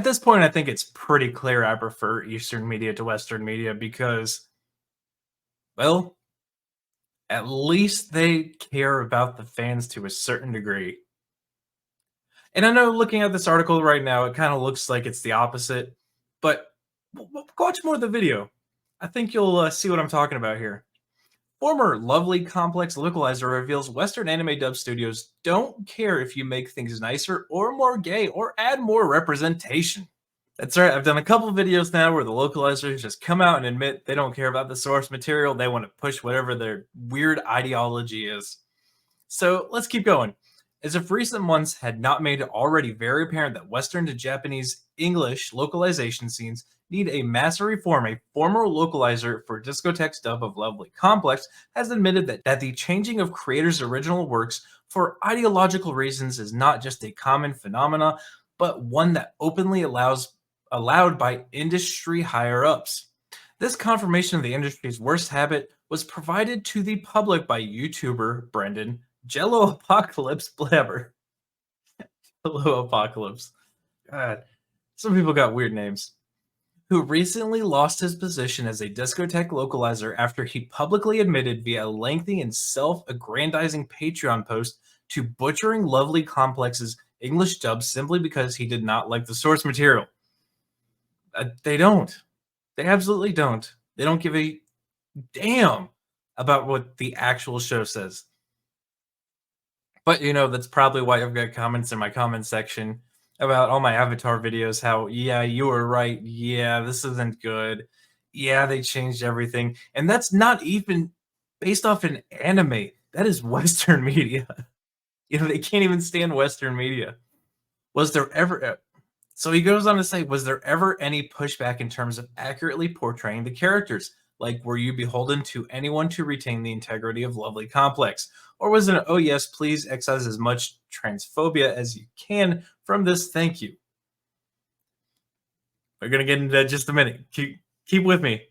this point, I think it's pretty clear I prefer Eastern media to Western media because, well, at least they care about the fans to a certain degree. And I know looking at this article right now, it kind of looks like it's the opposite, but watch more of the video. I think you'll see what I'm talking about here. Former Lovely Complex Localizer reveals Western anime dub studios don't care if you make things nicer or more gay or add more representation. That's right, I've done a couple videos now where the localizers just come out and admit they don't care about the source material, they want to push whatever their weird ideology is. So let's keep going. As if recent months had not made it already very apparent that Western to Japanese English localization scenes need a massive reform, a former localizer for Discotek's dub of Lovely Complex has admitted that the changing of creators' original works for ideological reasons is not just a common phenomena, but one that openly allowed by industry higher-ups. This confirmation of the industry's worst habit was provided to the public by YouTuber Brendan Jello Apocalypse Blabber. Hello, Apocalypse. God, some people got weird names. Who recently lost his position as a discotheque localizer after he publicly admitted via a lengthy and self-aggrandizing Patreon post to butchering Lovely Complex's English dub simply because he did not like the source material. They don't. They absolutely don't. They don't give a damn about what the actual show says. But, that's probably why I've got comments in my comment section about all my Avatar videos, how, yeah, you were right. Yeah, this isn't good. Yeah, they changed everything. And that's not even based off an anime. That is Western media. They can't even stand Western media. Was there ever... So he goes on to say, was there ever any pushback in terms of accurately portraying the characters? Like, were you beholden to anyone to retain the integrity of Lovely Complex? Or was it an, oh yes, please excise as much transphobia as you can from this, thank you? We're going to get into that in just a minute. Keep with me.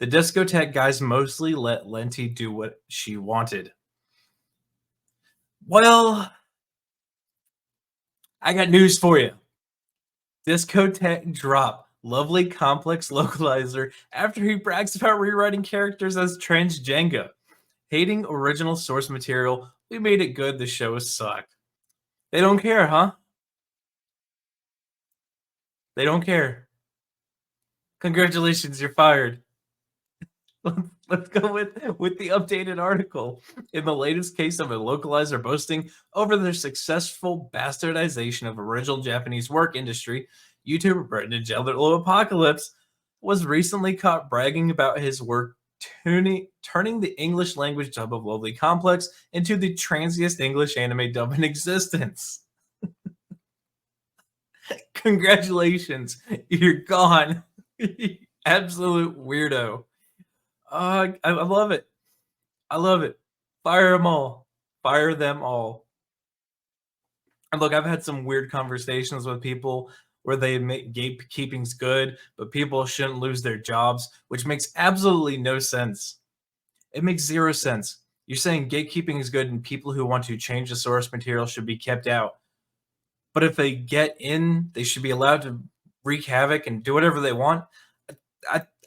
The discotheque guys mostly let Lenti do what she wanted. Well, I got news for you. Discotheque drop Lovely Complex localizer after he brags about rewriting characters as transgender. Hating original source material, we made it good, the show sucked. They don't care, huh? They don't care. Congratulations, you're fired. Let's go with the updated article. In the latest case of a localizer boasting over their successful bastardization of original Japanese work industry, YouTuber Brendan Jello Apocalypse was recently caught bragging about his work turning the English language dub of Lovely Complex into the transiest English anime dub in existence. Congratulations, you're gone. Absolute weirdo. I love it. I love it. Fire them all. Fire them all. And look, I've had some weird conversations with people where they make gatekeeping's good, but people shouldn't lose their jobs, which makes absolutely no sense. It makes zero sense. You're saying gatekeeping is good and people who want to change the source material should be kept out. But if they get in, they should be allowed to wreak havoc and do whatever they want.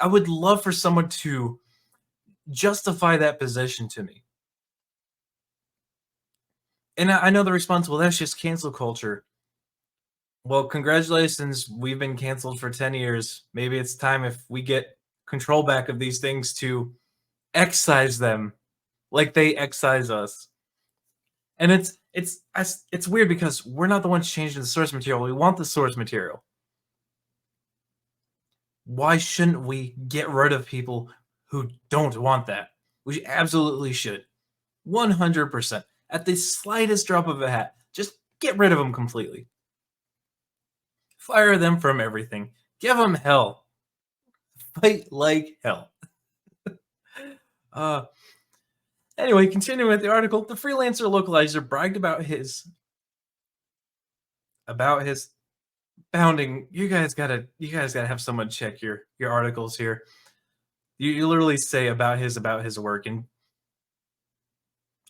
I would love for someone to justify that position to me. And I know the response, well, that's just cancel culture. Well, congratulations. We've been canceled for 10 years. Maybe it's time, if we get control back of these things, to excise them like they excise us. And it's weird because we're not the ones changing the source material. We want the source material. Why shouldn't we get rid of people who don't want that? We absolutely should. 100%. At the slightest drop of a hat, just get rid of them completely. Fire them from everything. Give them hell. Fight like hell. Anyway, continuing with the article, the freelancer localizer bragged about his founding. You guys gotta have someone check your articles here. You literally say about his work, and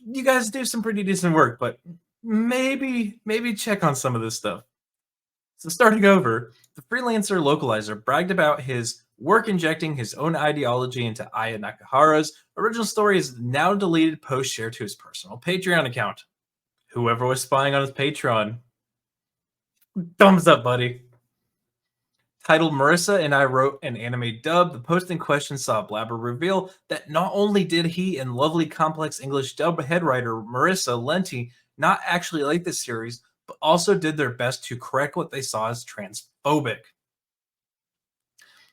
you guys do some pretty decent work, but maybe check on some of this stuff. So starting over, the freelancer localizer bragged about his work injecting his own ideology into Aya Nakahara's original story is now deleted post shared to his personal Patreon account. Whoever was spying on his Patreon, thumbs up, buddy. Titled Marissa and I wrote an anime dub, the post in question saw Blabber reveal that not only did he and lovely complex English dub head writer Marissa Lenti not actually like the series, but also did their best to correct what they saw as transphobic.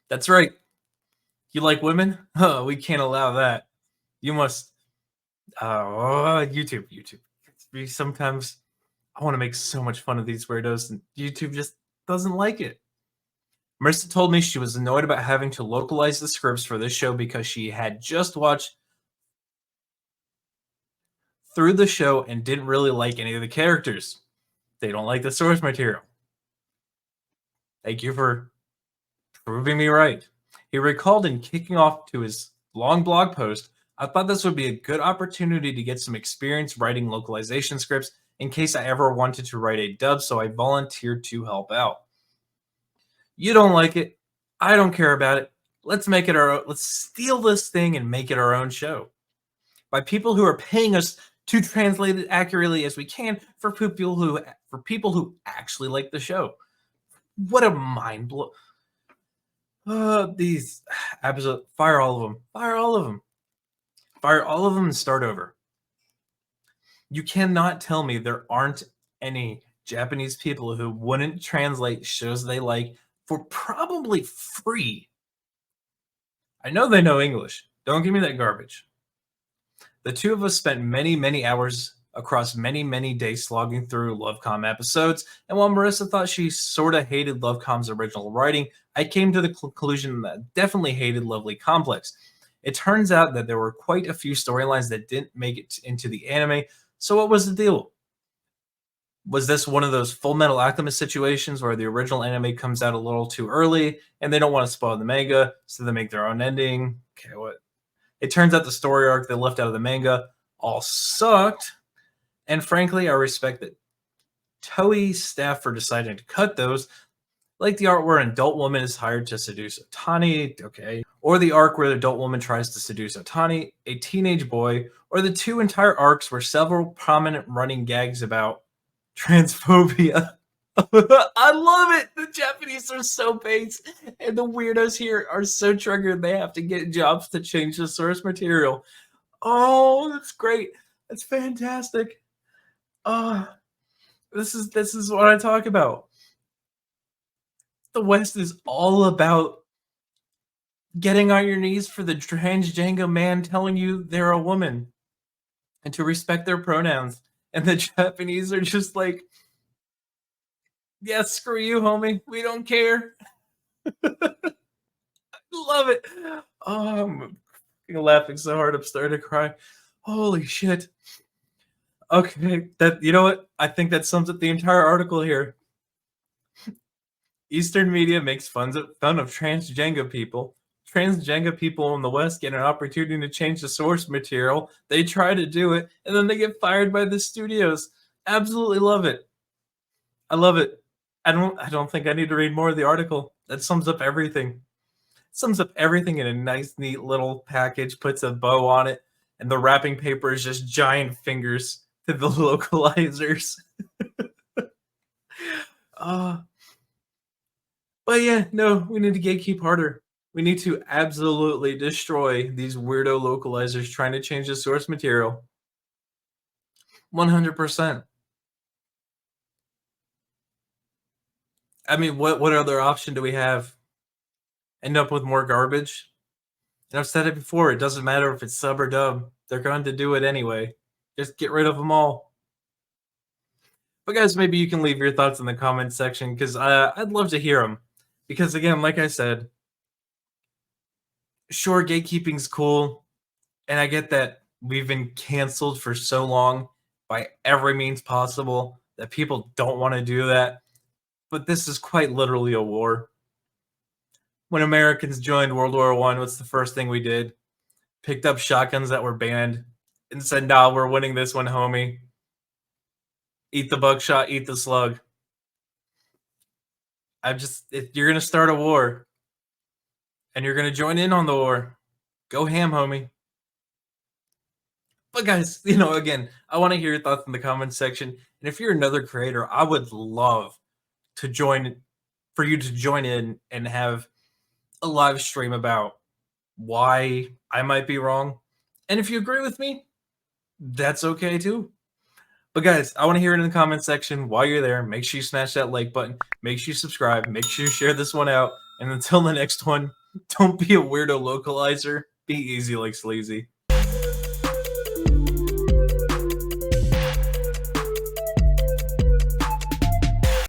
That's right. You like women? Huh, we can't allow that. You must. YouTube. Sometimes I want to make so much fun of these weirdos, and YouTube just doesn't like it. Marissa told me she was annoyed about having to localize the scripts for this show because she had just watched through the show and didn't really like any of the characters. They don't like the source material. Thank you for proving me right. He recalled in kicking off to his long blog post, I thought this would be a good opportunity to get some experience writing localization scripts in case I ever wanted to write a dub, so I volunteered to help out. You don't like it. I don't care about it. Let's make it our own. Let's steal this thing and make it our own show by people who are paying us to translate it accurately as we can for people who actually like the show. What a mind blow! These episodes, fire all of them, fire all of them, fire all of them, and start over. You cannot tell me there aren't any Japanese people who wouldn't translate shows they like for probably free. I know they know English. Don't give me that garbage. The two of us spent many, many hours across many, many days slogging through Lovecom episodes, and while Marissa thought she sort of hated Lovecom's original writing, I came to the conclusion that I definitely hated Lovely Complex. It turns out that there were quite a few storylines that didn't make it into the anime, so what was the deal? Was this one of those Full Metal Alchemist situations where the original anime comes out a little too early and they don't want to spoil the manga, so they make their own ending? Okay, what? It turns out the story arc they left out of the manga all sucked, and frankly, I respect that Toei staff for deciding to cut those, like the art where an adult woman is hired to seduce Otani, okay, or the arc where the adult woman tries to seduce Otani, a teenage boy, or the two entire arcs where several prominent running gags about transphobia. I love it. The Japanese are so based, and the weirdos here are so triggered they have to get jobs to change the source material. Oh, that's great. That's fantastic. Oh, this is what I talk about. The West is all about getting on your knees for the transgender man telling you they're a woman and to respect their pronouns. And the Japanese are just like, yeah, screw you, homie. We don't care. Love it. Oh, I'm laughing so hard I'm starting to cry. Holy shit. Okay, that you know what? I think that sums up the entire article here. Eastern media makes fun of transgender people. Transgender people in the West get an opportunity to change the source material. They try to do it, and then they get fired by the studios. Absolutely love it. I love it. I don't think I need to read more of the article. That sums up everything. Sums up everything in a nice, neat little package, puts a bow on it, and the wrapping paper is just giant fingers to the localizers. uh, but yeah, no, we need to gatekeep harder. We need to absolutely destroy these weirdo localizers trying to change the source material. 100%. I mean, what other option do we have? End up with more garbage? And I've said it before, it doesn't matter if it's sub or dub. They're going to do it anyway. Just get rid of them all. But guys, maybe you can leave your thoughts in the comments section because I'd love to hear them. Because again, like I said, sure, gatekeeping's cool, and I get that we've been canceled for so long by every means possible that people don't want to do that. But this is quite literally a war. When Americans joined World War I, what's the first thing we did? Picked up shotguns that were banned and said, "Nah, we're winning this one, homie. Eat the buckshot, eat the slug." if you're gonna start a war and you're gonna join in on the war, go ham, homie. But guys, again, I want to hear your thoughts in the comments section. And if you're another creator, I would love to join for you to join in and have a live stream about why I might be wrong. And if you agree with me, that's okay too. But guys, I want to hear it in the comment section. While you're there, make sure you smash that like button. Make sure you subscribe. Make sure you share this one out. And until the next one, don't be a weirdo localizer. Be easy like sleazy.